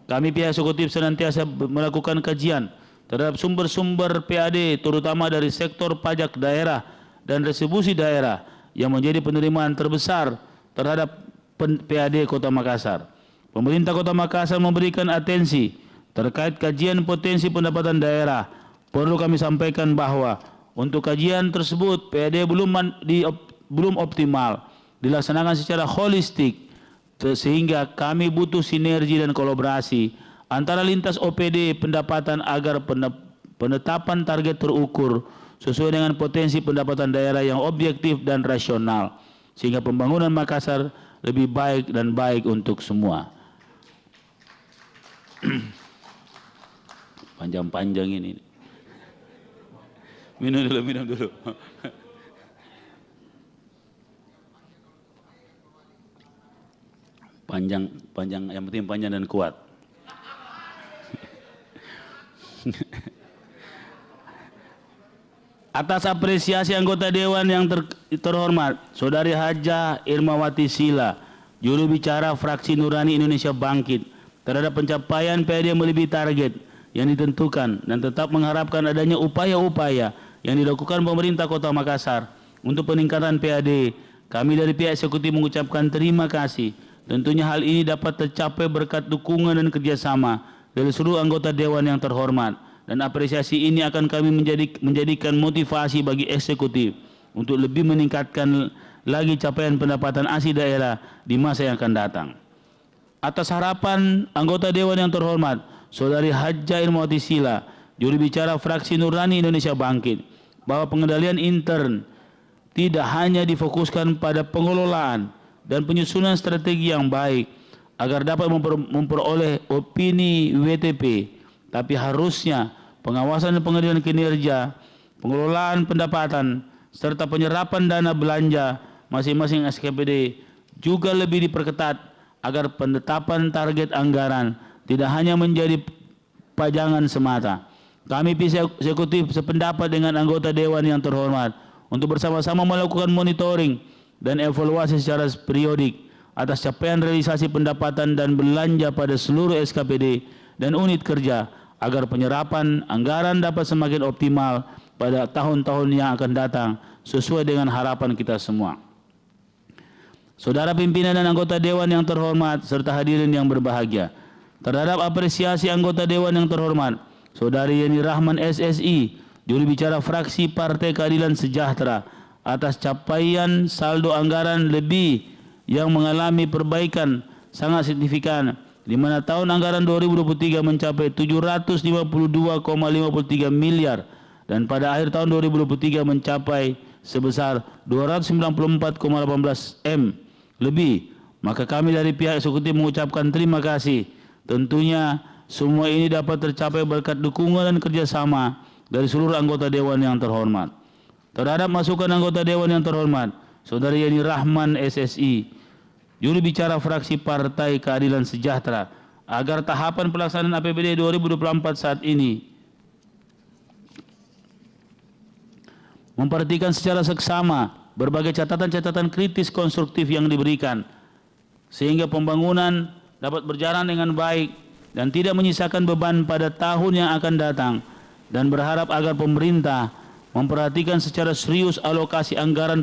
Kami pihak eksekutif senantiasa melakukan kajian terhadap sumber-sumber PAD, terutama dari sektor pajak daerah dan retribusi daerah yang menjadi penerimaan terbesar terhadap PAD Kota Makassar. Pemerintah Kota Makassar memberikan atensi terkait kajian potensi pendapatan daerah. Perlu kami sampaikan bahwa untuk kajian tersebut PAD belum optimal dilaksanakan secara holistik, sehingga kami butuh sinergi dan kolaborasi antara lintas OPD pendapatan agar penetapan target terukur sesuai dengan potensi pendapatan daerah yang objektif dan rasional, sehingga pembangunan Makassar lebih baik dan baik untuk semua. Panjang-panjang ini. Minum dulu. Panjang, yang penting panjang dan kuat. Atas apresiasi anggota Dewan yang terhormat, Saudari Hajah Irmawati Sila, juru bicara fraksi Nurani Indonesia Bangkit, terhadap pencapaian PAD melebihi target yang ditentukan dan tetap mengharapkan adanya upaya-upaya yang dilakukan pemerintah Kota Makassar untuk peningkatan PAD. Kami dari pihak eksekutif mengucapkan terima kasih. Tentunya hal ini dapat tercapai berkat dukungan dan kerjasama dari seluruh anggota Dewan yang terhormat. Dan apresiasi ini akan kami menjadikan motivasi bagi eksekutif untuk lebih meningkatkan lagi capaian pendapatan asli daerah di masa yang akan datang. Atas harapan anggota Dewan yang terhormat, Saudari Hajah Irmawati Sila, juru bicara fraksi Nurani Indonesia Bangkit, bahwa pengendalian intern tidak hanya difokuskan pada pengelolaan dan penyusunan strategi yang baik agar dapat memperoleh opini WTP, tapi harusnya pengawasan dan pengendalian kinerja, pengelolaan pendapatan, serta penyerapan dana belanja masing-masing SKPD juga lebih diperketat agar penetapan target anggaran tidak hanya menjadi pajangan semata. Kami pihak eksekutif sependapat dengan anggota Dewan yang terhormat untuk bersama-sama melakukan monitoring dan evaluasi secara periodik atas capaian realisasi pendapatan dan belanja pada seluruh SKPD dan unit kerja agar penyerapan anggaran dapat semakin optimal pada tahun-tahun yang akan datang sesuai dengan harapan kita semua. Saudara pimpinan dan anggota Dewan yang terhormat serta hadirin yang berbahagia, terhadap apresiasi anggota Dewan yang terhormat, Saudari Yeni Rahman SSI, juru bicara fraksi Partai Keadilan Sejahtera, atas capaian saldo anggaran lebih yang mengalami perbaikan sangat signifikan, di mana tahun anggaran 2023 mencapai 752,53 miliar dan pada akhir tahun 2023 mencapai sebesar 294,18 M lebih. Maka kami dari pihak eksekutif mengucapkan terima kasih. Tentunya semua ini dapat tercapai berkat dukungan dan kerjasama dari seluruh anggota Dewan yang terhormat. Terhadap masukan anggota Dewan yang terhormat, Saudari Yeni Rahman SSI, juru bicara fraksi Partai Keadilan Sejahtera, agar tahapan pelaksanaan APBD 2024 saat ini memperhatikan secara seksama berbagai catatan-catatan kritis konstruktif yang diberikan, sehingga pembangunan dapat berjalan dengan baik dan tidak menyisakan beban pada tahun yang akan datang, dan berharap agar pemerintah memperhatikan secara serius alokasi anggaran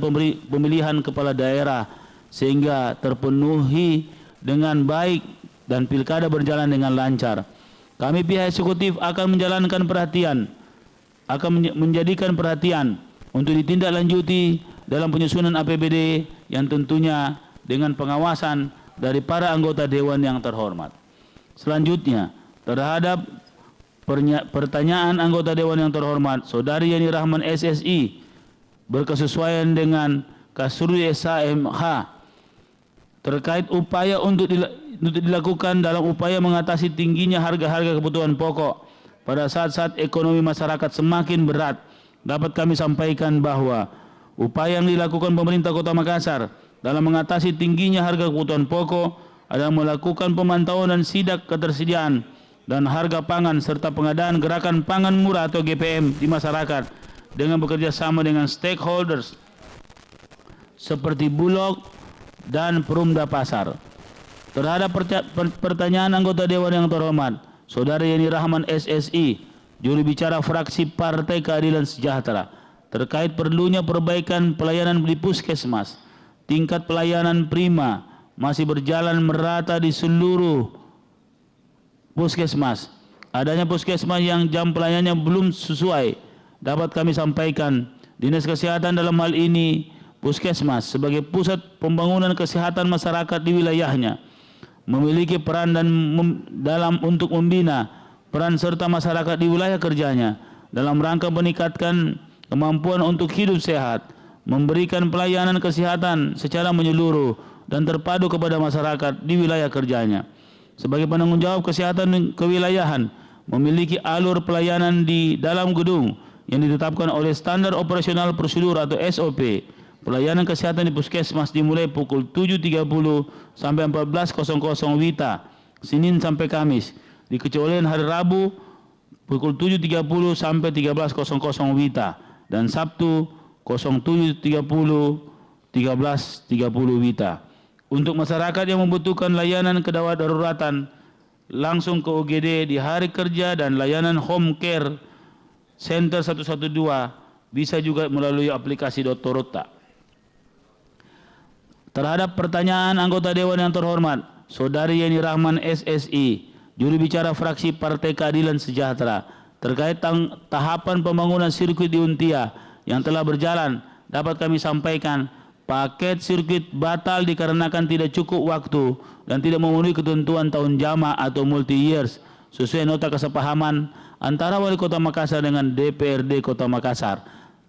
pemilihan kepala daerah sehingga terpenuhi dengan baik dan pilkada berjalan dengan lancar. Kami pihak eksekutif akan menjadikan perhatian untuk ditindaklanjuti dalam penyusunan APBD yang tentunya dengan pengawasan dari para anggota Dewan yang terhormat. Selanjutnya, terhadap pertanyaan anggota Dewan yang terhormat, Saudari Yeni Rahman SSI, berkesesuaian dengan Kasrul SHMH terkait upaya untuk dilakukan dalam upaya mengatasi tingginya harga-harga kebutuhan pokok pada saat-saat ekonomi masyarakat semakin berat, dapat kami sampaikan bahwa upaya yang dilakukan pemerintah Kota Makassar dalam mengatasi tingginya harga kebutuhan pokok adalah melakukan pemantauan dan sidak ketersediaan dan harga pangan serta pengadaan gerakan pangan murah atau GPM di masyarakat dengan bekerja sama dengan stakeholders seperti Bulog dan Perumda Pasar. Terhadap pertanyaan anggota Dewan yang terhormat, Saudari Yeni Rahman SSI, juru bicara fraksi Partai Keadilan Sejahtera, terkait perlunya perbaikan pelayanan di puskesmas. Tingkat pelayanan prima masih berjalan merata di seluruh puskesmas. Adanya puskesmas yang jam pelayanannya belum sesuai, dapat kami sampaikan Dinas Kesehatan dalam hal ini Puskesmas sebagai pusat pembangunan kesehatan masyarakat di wilayahnya memiliki peran dalam untuk membina peran serta masyarakat di wilayah kerjanya dalam rangka meningkatkan kemampuan untuk hidup sehat, memberikan pelayanan kesehatan secara menyeluruh dan terpadu kepada masyarakat di wilayah kerjanya. Sebagai penanggung jawab kesehatan kewilayahan, memiliki alur pelayanan di dalam gedung yang ditetapkan oleh Standar Operasional Prosedur atau SOP. Pelayanan kesehatan di puskesmas dimulai pukul 7.30 sampai 14.00 WITA, Senin sampai Kamis. Dikecualikan hari Rabu pukul 7.30 sampai 13.00 WITA dan Sabtu 07.30 13.30 WITA. Untuk masyarakat yang membutuhkan layanan kedawat daruratan langsung ke UGD di hari kerja dan layanan home care Center 112 bisa juga melalui aplikasi Dr. Rota. Terhadap pertanyaan anggota Dewan yang terhormat, Saudari Yeni Rahman SSI, juru bicara fraksi Partai Keadilan Sejahtera, terkait tahapan pembangunan sirkuit di Untia yang telah berjalan, dapat kami sampaikan paket sirkuit batal dikarenakan tidak cukup waktu dan tidak memenuhi ketentuan tahun jama atau multi years sesuai nota kesepahaman antara Wali Kota Makassar dengan DPRD Kota Makassar.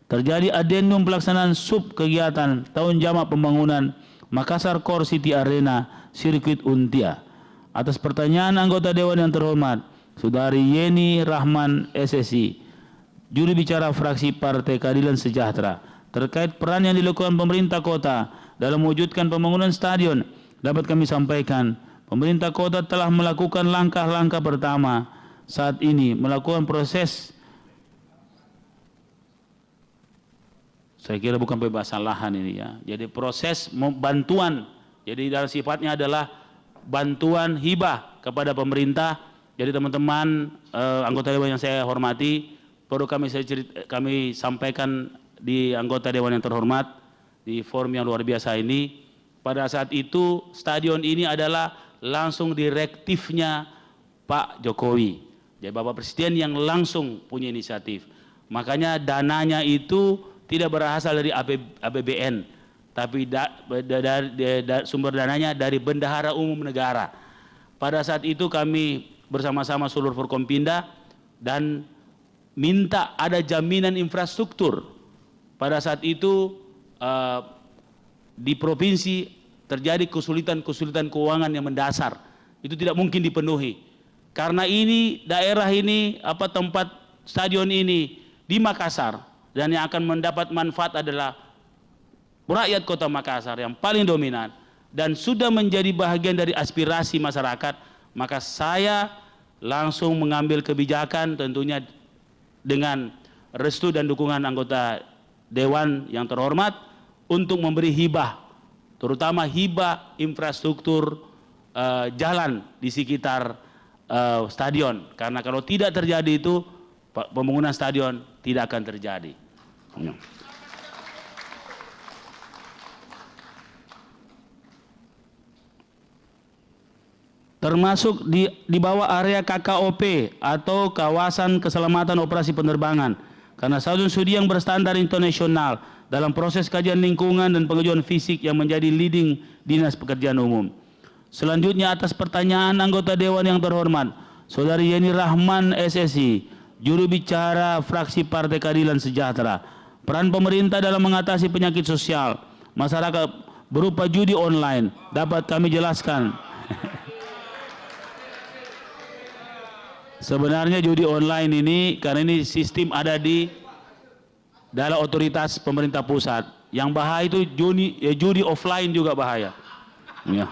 Terjadi adendum pelaksanaan sub kegiatan tahun jama pembangunan Makassar Core City Arena Sirkuit Untia. Atas pertanyaan anggota Dewan yang terhormat, Saudari Yeni Rahman SSI, juru bicara fraksi Partai Keadilan Sejahtera, terkait peran yang dilakukan pemerintah kota dalam mewujudkan pembangunan stadion, dapat kami sampaikan, pemerintah kota telah melakukan langkah-langkah pertama saat ini melakukan proses, saya kira bukan pembebasan lahan ini ya, jadi proses bantuan, jadi dalam sifatnya adalah bantuan hibah kepada pemerintah. Jadi teman-teman anggota Dewan yang saya hormati, perlu kami sampaikan di anggota Dewan yang terhormat di forum yang luar biasa ini, pada saat itu stadion ini adalah langsung direktifnya Pak Jokowi. Jadi Bapak Presiden yang langsung punya inisiatif. Makanya dananya itu tidak berasal dari APBN, tapi sumber dananya dari Bendahara Umum Negara. Pada saat itu kami bersama-sama seluruh Forkompinda dan minta ada jaminan infrastruktur. Pada saat itu di provinsi terjadi kesulitan keuangan yang mendasar. Itu tidak mungkin dipenuhi. Karena ini daerah ini tempat stadion ini di Makassar dan yang akan mendapat manfaat adalah rakyat Kota Makassar yang paling dominan dan sudah menjadi bahagian dari aspirasi masyarakat, maka saya langsung mengambil kebijakan tentunya dengan restu dan dukungan anggota Dewan yang terhormat untuk memberi hibah, terutama hibah infrastruktur jalan di sekitar stadion, karena kalau tidak terjadi itu pembangunan stadion tidak akan terjadi. Termasuk di bawah area KKOP atau Kawasan Keselamatan Operasi Penerbangan, karena stadion studi yang berstandar internasional dalam proses kajian lingkungan dan pengajuan fisik yang menjadi leading Dinas Pekerjaan Umum. Selanjutnya atas pertanyaan anggota Dewan yang terhormat, Saudari Yeni Rahman SSI, juru bicara fraksi Partai Keadilan Sejahtera, peran pemerintah dalam mengatasi penyakit sosial masyarakat berupa judi online dapat kami jelaskan. Sebenarnya judi online ini karena ini sistem ada di dalam otoritas pemerintah pusat. Yang bahaya itu judi offline juga bahaya. Ya.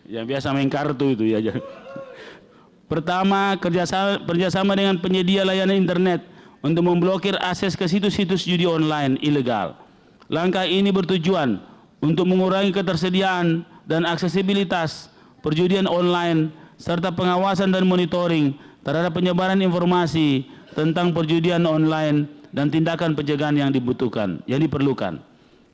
Yang biasa main kartu itu ya. Pertama, kerjasama dengan penyedia layanan internet untuk memblokir akses ke situs-situs judi online ilegal. Langkah ini bertujuan untuk mengurangi ketersediaan dan aksesibilitas perjudian online serta pengawasan dan monitoring terhadap penyebaran informasi tentang perjudian online dan tindakan pencegahan yang diperlukan.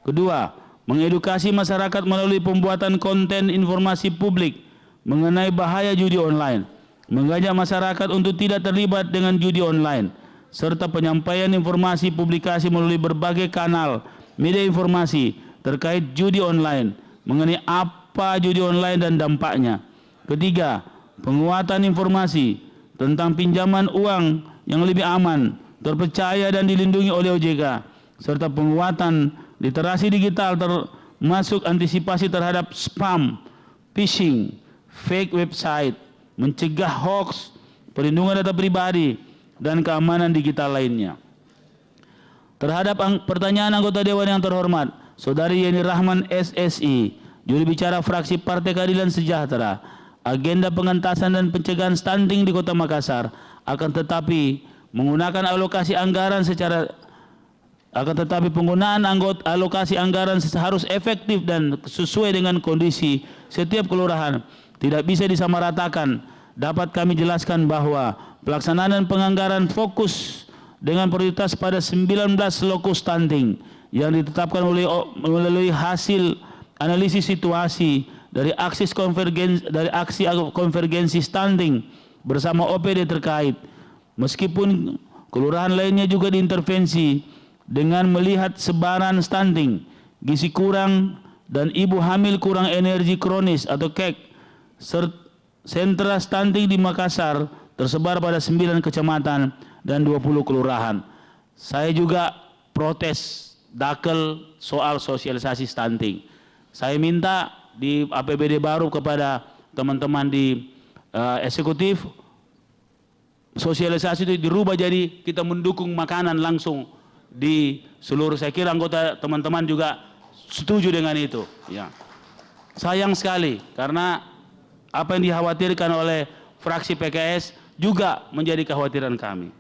Kedua, mengedukasi masyarakat melalui pembuatan konten informasi publik mengenai bahaya judi online, mengajak masyarakat untuk tidak terlibat dengan judi online, serta penyampaian informasi publikasi melalui berbagai kanal media informasi terkait judi online, mengenai apa judi online dan dampaknya. Ketiga, penguatan informasi tentang pinjaman uang yang lebih aman, terpercaya dan dilindungi oleh OJK, serta penguatan literasi digital termasuk antisipasi terhadap spam, phishing, fake website, mencegah hoax, perlindungan data pribadi, dan keamanan digital lainnya. Terhadap pertanyaan anggota Dewan yang terhormat, Saudari Yeni Rahman SSI, juru bicara fraksi Partai Keadilan Sejahtera, agenda pengentasan dan pencegahan stunting di Kota Makassar akan tetapi menggunakan alokasi anggaran penggunaan alokasi anggaran harus efektif dan sesuai dengan kondisi setiap kelurahan, tidak bisa disamaratakan. Dapat kami jelaskan bahwa pelaksanaan dan penganggaran fokus dengan prioritas pada 19 lokus stunting yang ditetapkan melalui hasil analisis situasi dari aksi konvergensi stunting bersama OPD terkait. Meskipun kelurahan lainnya juga diintervensi dengan melihat sebaran stunting, gizi kurang, dan ibu hamil kurang energi kronis atau KEK. Sentra stunting di Makassar tersebar pada 9 kecamatan dan 20 kelurahan. Saya juga protes dakel soal sosialisasi stunting. Saya minta di APBD baru kepada teman-teman di eksekutif, sosialisasi itu dirubah jadi kita mendukung makanan langsung di seluruh. Saya kira anggota teman-teman juga setuju dengan itu. Ya. Sayang sekali karena apa yang dikhawatirkan oleh fraksi PKS juga menjadi kekhawatiran kami.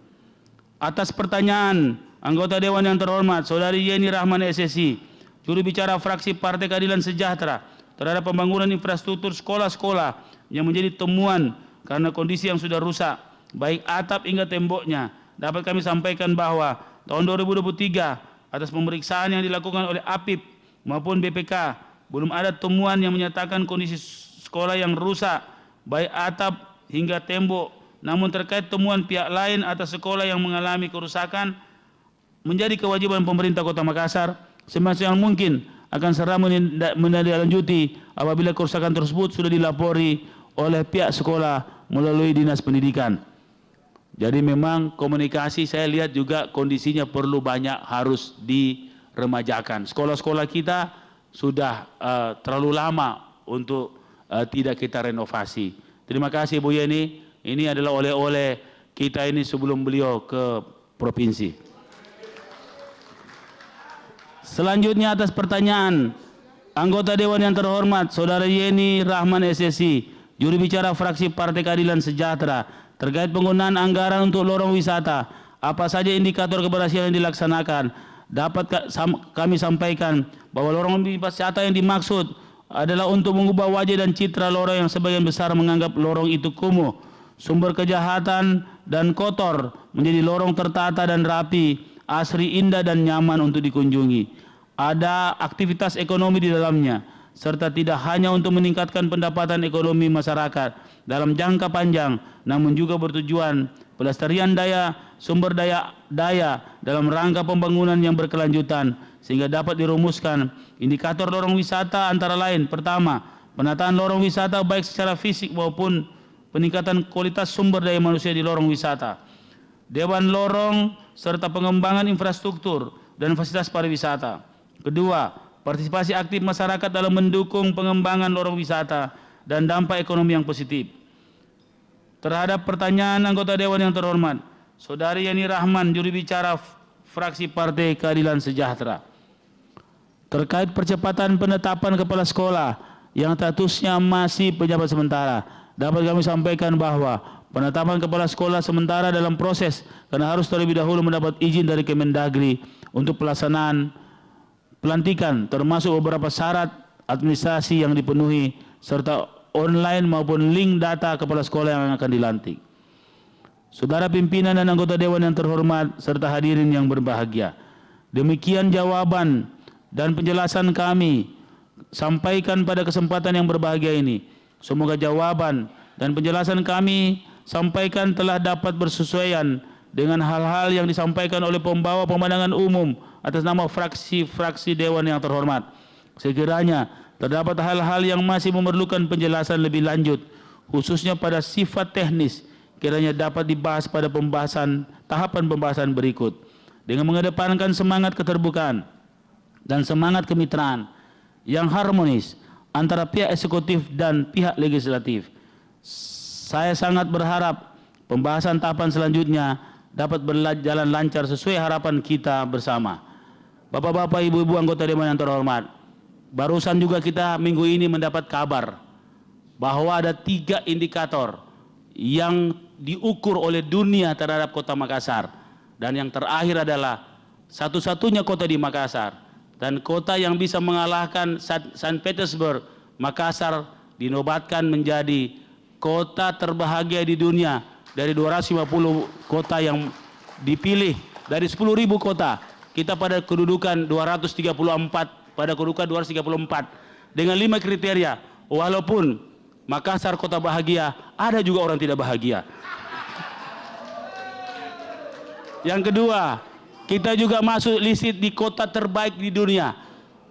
Atas pertanyaan anggota Dewan yang terhormat, Saudari Yeni Rahman SSI, juru bicara fraksi Partai Keadilan Sejahtera, terhadap pembangunan infrastruktur sekolah-sekolah yang menjadi temuan karena kondisi yang sudah rusak, baik atap hingga temboknya, dapat kami sampaikan bahwa tahun 2023 atas pemeriksaan yang dilakukan oleh APIP maupun BPK belum ada temuan yang menyatakan kondisi sekolah yang rusak baik atap hingga tembok. Namun terkait temuan pihak lain atas sekolah yang mengalami kerusakan, menjadi kewajiban pemerintah Kota Makassar semaksimal mungkin akan segera menindaklanjuti apabila kerusakan tersebut sudah dilapori oleh pihak sekolah melalui Dinas Pendidikan. Jadi memang komunikasi saya lihat juga kondisinya perlu banyak harus diremajakan. Sekolah-sekolah kita sudah terlalu lama untuk tidak kita renovasi. Terima kasih Bu Yeni. Ini adalah oleh-oleh kita ini sebelum beliau ke provinsi. Selanjutnya atas pertanyaan anggota Dewan yang terhormat Saudara Yeni Rahman SSI, juru bicara fraksi Partai Keadilan Sejahtera, terkait penggunaan anggaran untuk lorong wisata, apa saja indikator keberhasilan yang dilaksanakan. Dapat kami sampaikan bahwa lorong wisata yang dimaksud adalah untuk mengubah wajah dan citra lorong yang sebagian besar menganggap lorong itu kumuh, sumber kejahatan dan kotor, menjadi lorong tertata dan rapi, asri, indah dan nyaman untuk dikunjungi. Ada aktivitas ekonomi di dalamnya, serta tidak hanya untuk meningkatkan pendapatan ekonomi masyarakat dalam jangka panjang, namun juga bertujuan pelestarian sumber daya dalam rangka pembangunan yang berkelanjutan, sehingga dapat dirumuskan indikator lorong wisata antara lain: pertama, penataan lorong wisata baik secara fisik maupun peningkatan kualitas sumber daya manusia di lorong wisata, dewan lorong, serta pengembangan infrastruktur dan fasilitas pariwisata. Kedua, partisipasi aktif masyarakat dalam mendukung pengembangan lorong wisata dan dampak ekonomi yang positif. Terhadap pertanyaan anggota Dewan yang terhormat, Saudari Yeni Rahman, juru bicara fraksi Partai Keadilan Sejahtera, terkait percepatan penetapan kepala sekolah yang statusnya masih pejabat sementara, dapat kami sampaikan bahwa penetapan kepala sekolah sementara dalam proses karena harus terlebih dahulu mendapat izin dari Kemendagri untuk pelaksanaan pelantikan, termasuk beberapa syarat administrasi yang dipenuhi serta online maupun link data kepala sekolah yang akan dilantik. Saudara pimpinan dan anggota Dewan yang terhormat serta hadirin yang berbahagia, demikian jawaban dan penjelasan kami sampaikan pada kesempatan yang berbahagia ini. Semoga jawaban dan penjelasan kami sampaikan telah dapat bersesuaian dengan hal-hal yang disampaikan oleh pembawa pemandangan umum atas nama fraksi-fraksi Dewan yang terhormat. Sekiranya terdapat hal-hal yang masih memerlukan penjelasan lebih lanjut, khususnya pada sifat teknis, kiranya dapat dibahas pada tahapan pembahasan berikut. Dengan mengedepankan semangat keterbukaan, dan semangat kemitraan yang harmonis antara pihak eksekutif dan pihak legislatif. Saya sangat berharap pembahasan tahapan selanjutnya dapat berjalan lancar sesuai harapan kita bersama. Bapak-bapak, ibu-ibu anggota Dewan yang terhormat, barusan juga kita minggu ini mendapat kabar bahwa ada 3 indikator yang diukur oleh dunia terhadap kota Makassar. Dan yang terakhir adalah satu-satunya kota di Makassar dan kota yang bisa mengalahkan Saint Petersburg, Makassar dinobatkan menjadi kota terbahagia di dunia dari 250 kota yang dipilih. Dari 10.000 kota, kita pada kedudukan 234, pada kedudukan 234 dengan 5 kriteria. Walaupun Makassar kota bahagia, ada juga orang tidak bahagia. Yang kedua, kita juga masuk list di kota terbaik di dunia.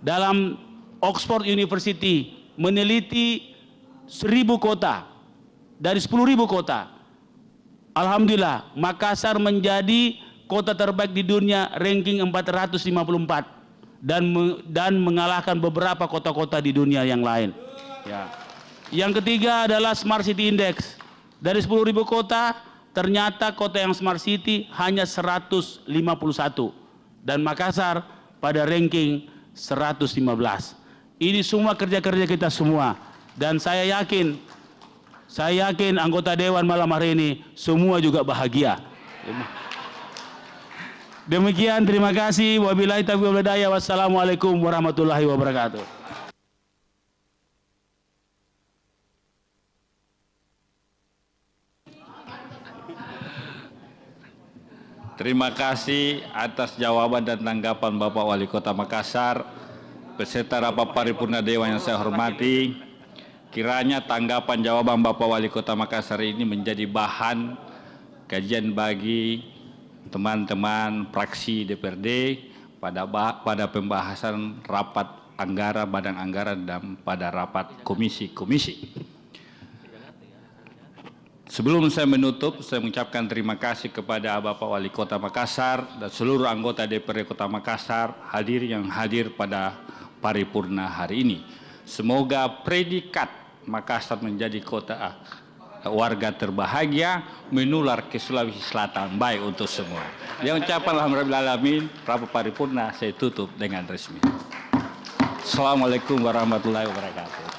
Dalam Oxford University meneliti 1.000 kota dari 10.000 kota. Alhamdulillah, Makassar menjadi kota terbaik di dunia, ranking 454 dan mengalahkan beberapa kota-kota di dunia yang lain. Ya. Yang ketiga adalah Smart City Index. Dari 10.000 kota, ternyata kota yang Smart City hanya 151 dan Makassar pada ranking 115. Ini semua kerja-kerja kita semua dan saya yakin anggota Dewan malam hari ini semua juga bahagia. Demikian, terima kasih. Wabillahi taufiq wal hidayah. Wassalamualaikum warahmatullahi wabarakatuh. Terima kasih atas jawaban dan tanggapan Bapak Wali Kota Makassar beserta rapat paripurna Dewan yang saya hormati. Kiranya tanggapan jawaban Bapak Wali Kota Makassar ini menjadi bahan kajian bagi teman-teman fraksi DPRD pada pembahasan rapat anggaran, badan anggaran, dan pada rapat komisi-komisi. Sebelum saya menutup, saya mengucapkan terima kasih kepada Bapak Wali Kota Makassar dan seluruh anggota DPRD Kota Makassar yang hadir pada paripurna hari ini. Semoga predikat Makassar menjadi kota warga terbahagia menular ke Sulawesi Selatan, baik untuk semua. Yang ucapan alhamdulillahirrahmanirrahim, rapat paripurna saya tutup dengan resmi. Assalamualaikum warahmatullahi wabarakatuh.